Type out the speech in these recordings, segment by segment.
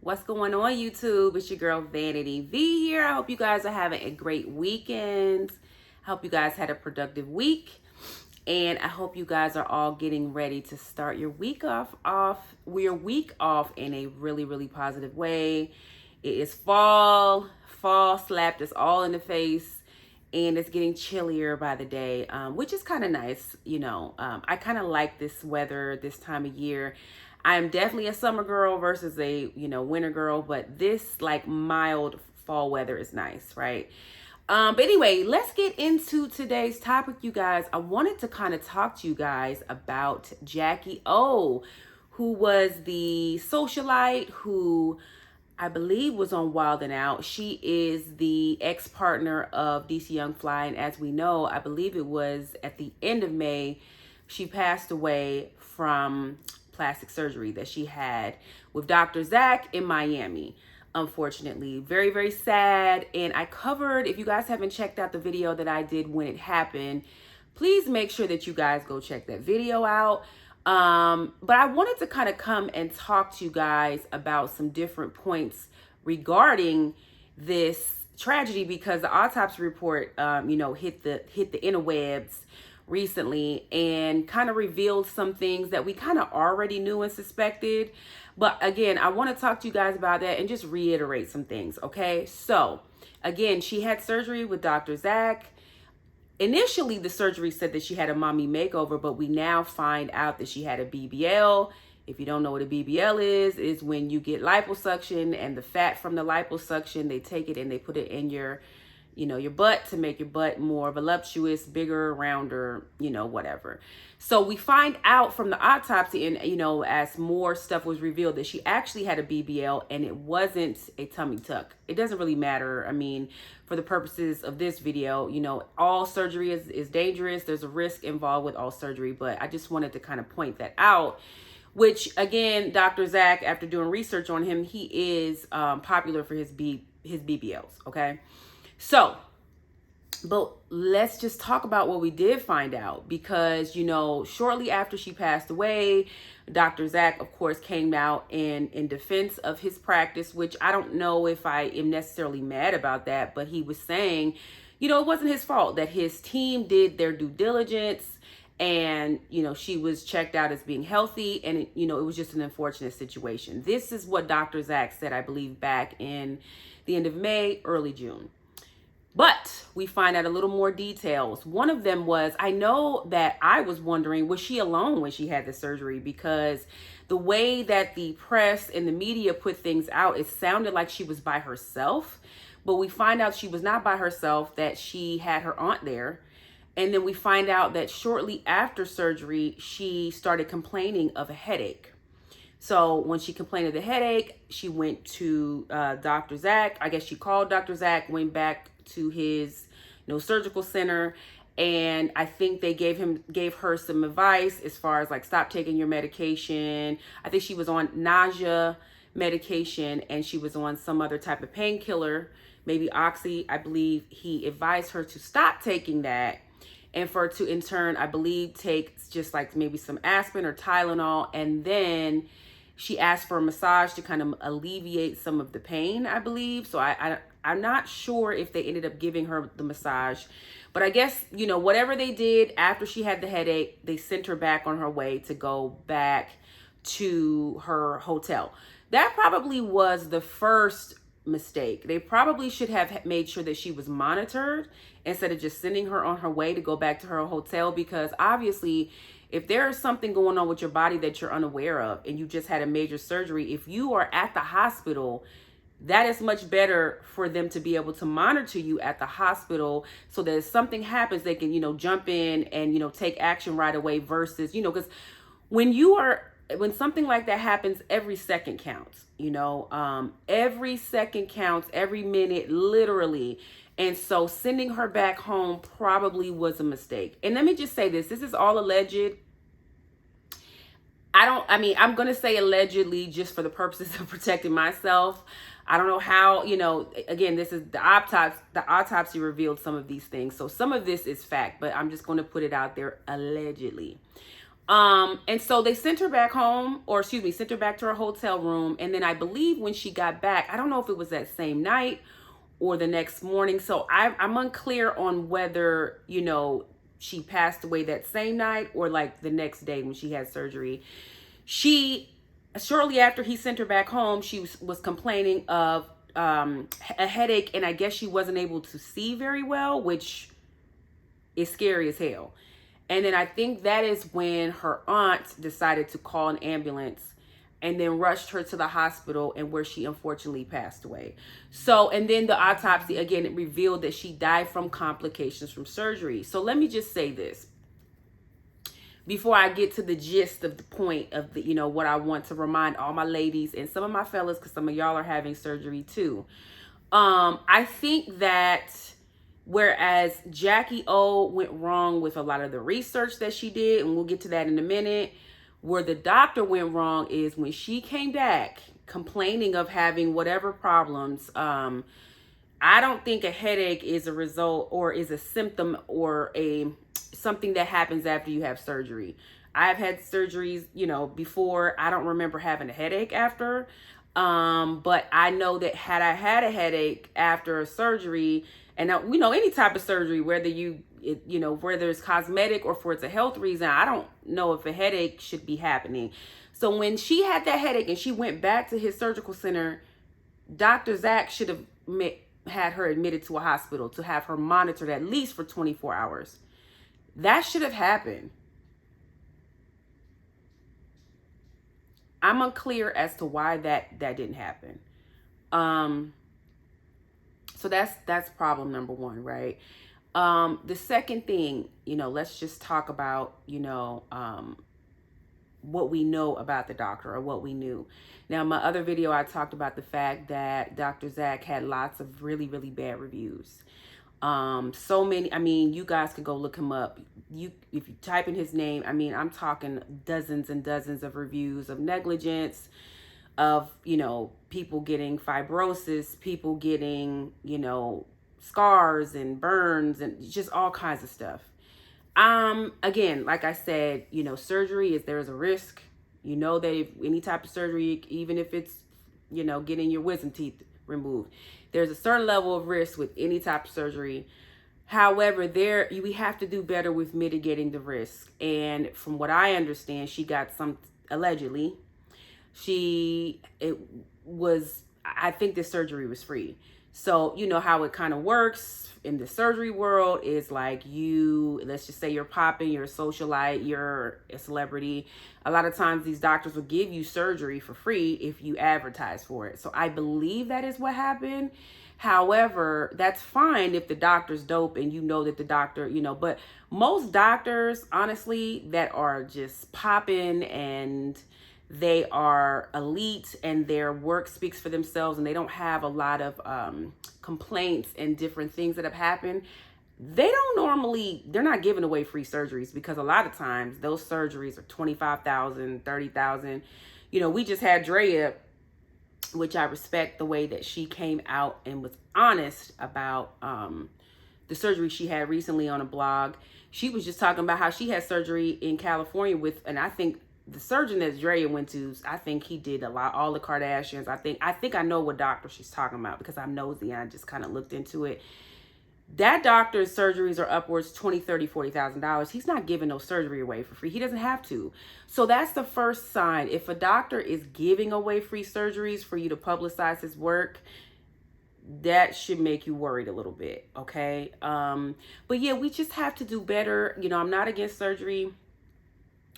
What's going on, YouTube? It's your girl Vanity V here. I hope you guys are having a great weekend. I hope you guys had a productive week. And I hope you guys are all getting ready to start your week off in a really, really positive way. It is fall. Fall slapped us all in the face. And it's getting chillier by the day, which is kind of nice. I kind of like this weather this time of year. I am definitely a summer girl versus a, winter girl, but this like mild fall weather is nice, right? But anyway, let's get into today's topic, you guys. I wanted to kind of talk to you guys about Jacky Oh, who was the socialite who I believe was on Wild and Out. She is the ex-partner of DC Young Fly, and as we know, I believe it was at the end of May, she passed away from plastic surgery that she had with Dr. Zach in Miami. Unfortunately, very, very sad. And I covered, if you guys haven't checked out the video that I did when it happened, please make sure that you guys go check that video out. But I wanted to kind of come and talk to you guys about some different points regarding this tragedy, because the autopsy report, hit the interwebs recently and kind of revealed some things that we kind of already knew and suspected. But again, I want to talk to you guys about that and just reiterate some things. Okay. So again, she had surgery with Dr. Zach. Initially, the surgery said that she had a mommy makeover, but we now find out that she had a BBL. If you don't know what a BBL is when you get liposuction, and the fat from the liposuction, they take it and they put it in your butt to make your butt more voluptuous, bigger, rounder, whatever. So we find out from the autopsy and, as more stuff was revealed, that she actually had a BBL and it wasn't a tummy tuck. It doesn't really matter. I mean, for the purposes of this video, all surgery is dangerous. There's a risk involved with all surgery, but I just wanted to kind of point that out. Which, again, Dr. Zach, after doing research on him, he is popular for his BBLs, okay? So, but let's just talk about what we did find out, because, shortly after she passed away, Dr. Zach, of course, came out in defense of his practice, which I don't know if I am necessarily mad about that, but he was saying, it wasn't his fault, that his team did their due diligence and, she was checked out as being healthy, and, it was just an unfortunate situation. This is what Dr. Zach said, I believe, back in the end of May, early June. But we find out a little more details. One of them was, I know that I was wondering, was she alone when she had the surgery? Because the way that the press and the media put things out, it sounded like she was by herself. But we find out she was not by herself, that she had her aunt there. And then we find out that shortly after surgery, she started complaining of a headache. So when she complained of the headache, she went to Dr. Zach. I guess she called Dr. Zach, went back to his surgical center, and I think they gave her some advice as far as like, stop taking your medication. I think she was on nausea medication and she was on some other type of painkiller, maybe oxy. I believe he advised her to stop taking that, and for her to in turn, I believe, take just like maybe some aspirin or Tylenol. And then she asked for a massage to kind of alleviate some of the pain, I believe. So I'm not sure if they ended up giving her the massage, but I guess, whatever they did after she had the headache, they sent her back on her way to go back to her hotel. That probably was the first mistake. They probably should have made sure that she was monitored instead of just sending her on her way to go back to her hotel, because obviously, if there is something going on with your body that you're unaware of and you just had a major surgery, if you are at the hospital, that is much better for them to be able to monitor you at the hospital, so that if something happens, they can, jump in and, take action right away, versus, because when something like that happens, every second counts, every second counts, every minute, literally. And so sending her back home probably was a mistake. And let me just say this is all alleged. I'm going to say allegedly just for the purposes of protecting myself. I don't know how, again, this is the autopsy revealed some of these things. So some of this is fact, but I'm just going to put it out there allegedly. And so they sent her back home, or excuse me, sent her back to her hotel room. And then I believe when she got back, I don't know if it was that same night or the next morning. So I'm unclear on whether, she passed away that same night or like the next day when she had surgery. She, shortly after he sent her back home, she was complaining of a headache, and I guess she wasn't able to see very well, which is scary as hell. And then I think that is when her aunt decided to call an ambulance and then rushed her to the hospital, and where she unfortunately passed away. So, and then the autopsy, again, it revealed that she died from complications from surgery. So let me just say this before I get to the gist of the point of the, what I want to remind all my ladies and some of my fellas, because some of y'all are having surgery too. I think that whereas Jacky O went wrong with a lot of the research that she did, and we'll get to that in a minute, where the doctor went wrong is when she came back complaining of having whatever problems. I don't think a headache is a result or is a symptom or something that happens after you have surgery. I've had surgeries, before. I don't remember having a headache after. But I know that had I had a headache after a surgery, and any type of surgery, whether whether it's cosmetic or for it's a health reason, I don't know if a headache should be happening. So when she had that headache and she went back to his surgical center, Dr. Zach should have had her admitted to a hospital to have her monitored at least for 24 hours. That should have happened. I'm unclear as to why that didn't happen. So that's problem number one, right? The second thing, let's just talk about, what we know about the doctor, or what we knew. Now, in my other video, I talked about the fact that Dr. Zach had lots of really, really bad reviews. So many, you guys can go look him up. If you type in his name, I'm talking dozens and dozens of reviews of negligence, of, people getting fibrosis, people getting, scars and burns and just all kinds of stuff. Again, like I said, surgery there's a risk. That if any type of surgery, even if it's, getting your wisdom teeth removed, there's a certain level of risk with any type of surgery. However, we have to do better with mitigating the risk. And from what I understand, she got allegedly, I think the surgery was free. So, how it kind of works in the surgery world is like let's just say you're popping, you're a socialite, you're a celebrity. A lot of times these doctors will give you surgery for free if you advertise for it. So I believe that is what happened. However, that's fine if the doctor's dope and that the doctor, but most doctors, honestly, that are just popping and they are elite and their work speaks for themselves and they don't have a lot of complaints and different things that have happened, they're not giving away free surgeries, because a lot of times those surgeries are $25,000, $30,000. We just had Drea, which I respect the way that she came out and was honest about the surgery she had recently on a blog. She was just talking about how she had surgery in California and I think the surgeon that Drea went to, I think he did all the Kardashians. I think I know what doctor she's talking about, because I'm nosy and I just kind of looked into it. That doctor's surgeries are upwards $20,000, $30,000, $40,000. He's not giving no surgery away for free. He doesn't have to. So that's the first sign. If a doctor is giving away free surgeries for you to publicize his work, that should make you worried a little bit, okay? But yeah, we just have to do better. I'm not against surgery.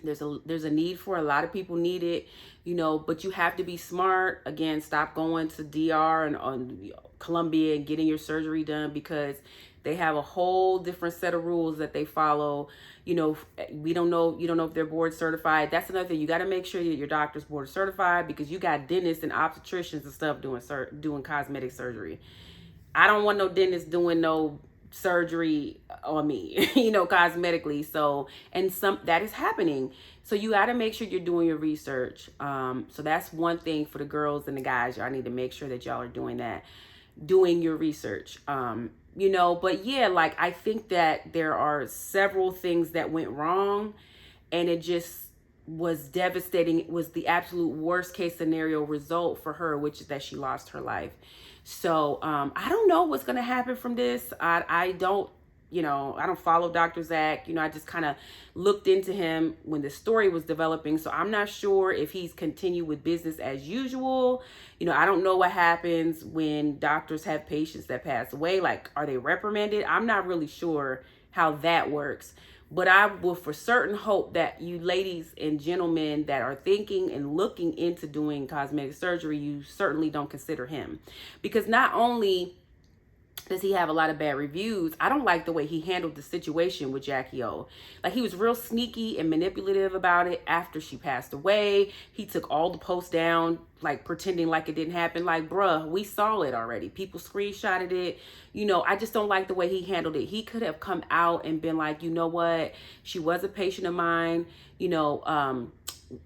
There's a need for a lot of people need it, but you have to be smart. Again, stop going to DR and on Columbia and getting your surgery done, because they have a whole different set of rules that they follow. You don't know if they're board certified. That's another thing. You got to make sure that your doctor's board certified, because you got dentists and obstetricians and stuff doing cosmetic surgery. I don't want no dentist doing no surgery on me, cosmetically. So, and that is happening. So you got to make sure you're doing your research. So that's one thing for the girls and the guys. Y'all need to make sure that y'all are doing your research. But yeah, like, I think that there are several things that went wrong, and it just was devastating. It was the absolute worst case scenario result for her, which is that she lost her life. So I don't know what's going to happen from this. I don't, I don't follow Dr. Zach. I just kind of looked into him when the story was developing. So I'm not sure if he's continued with business as usual. I don't know what happens when doctors have patients that pass away. Like, are they reprimanded? I'm not really sure how that works. But I will for certain hope that you ladies and gentlemen that are thinking and looking into doing cosmetic surgery, you certainly don't consider him. Because not only does he have a lot of bad reviews, I don't like the way he handled the situation with Jacky Oh. Like, he was real sneaky and manipulative about it after she passed away. He took all the posts down, like pretending like it didn't happen. Like, bruh, we saw it already. People screenshotted it. I just don't like the way he handled it. He could have come out and been like, you know what? She was a patient of mine.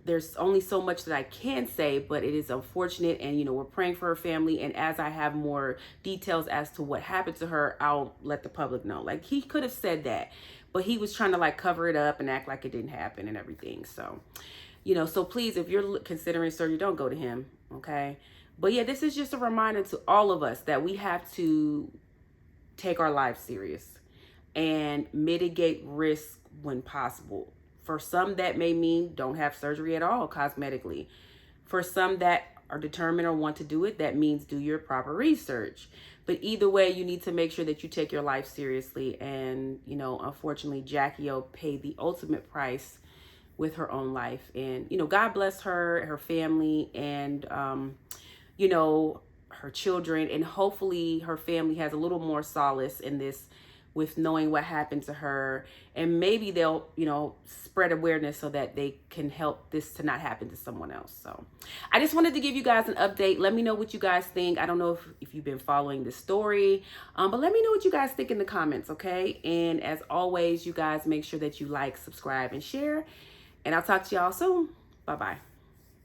There's only so much that I can say, but it is unfortunate, and we're praying for her family, and as I have more details as to what happened to her, I'll let the public know. Like, he could have said that, but he was trying to like cover it up and act like it didn't happen and everything. So so please, if you're considering surgery, don't go to him, okay? But yeah, this is just a reminder to all of us that we have to take our lives serious and mitigate risk when possible. For some, that may mean don't have surgery at all cosmetically. For some that are determined or want to do it, that means do your proper research. But either way, you need to make sure that you take your life seriously. And, unfortunately, Jacky Oh paid the ultimate price with her own life. And, God bless her family, and, her children. And hopefully her family has a little more solace in this, with knowing what happened to her, and maybe they'll spread awareness so that they can help this to not happen to someone else. So I just wanted to give you guys an update. Let me know what you guys think. I don't know if you've been following this story, but let me know what you guys think in the comments, okay? And as always, you guys make sure that you like, subscribe, and share, and I'll talk to y'all soon. Bye-bye.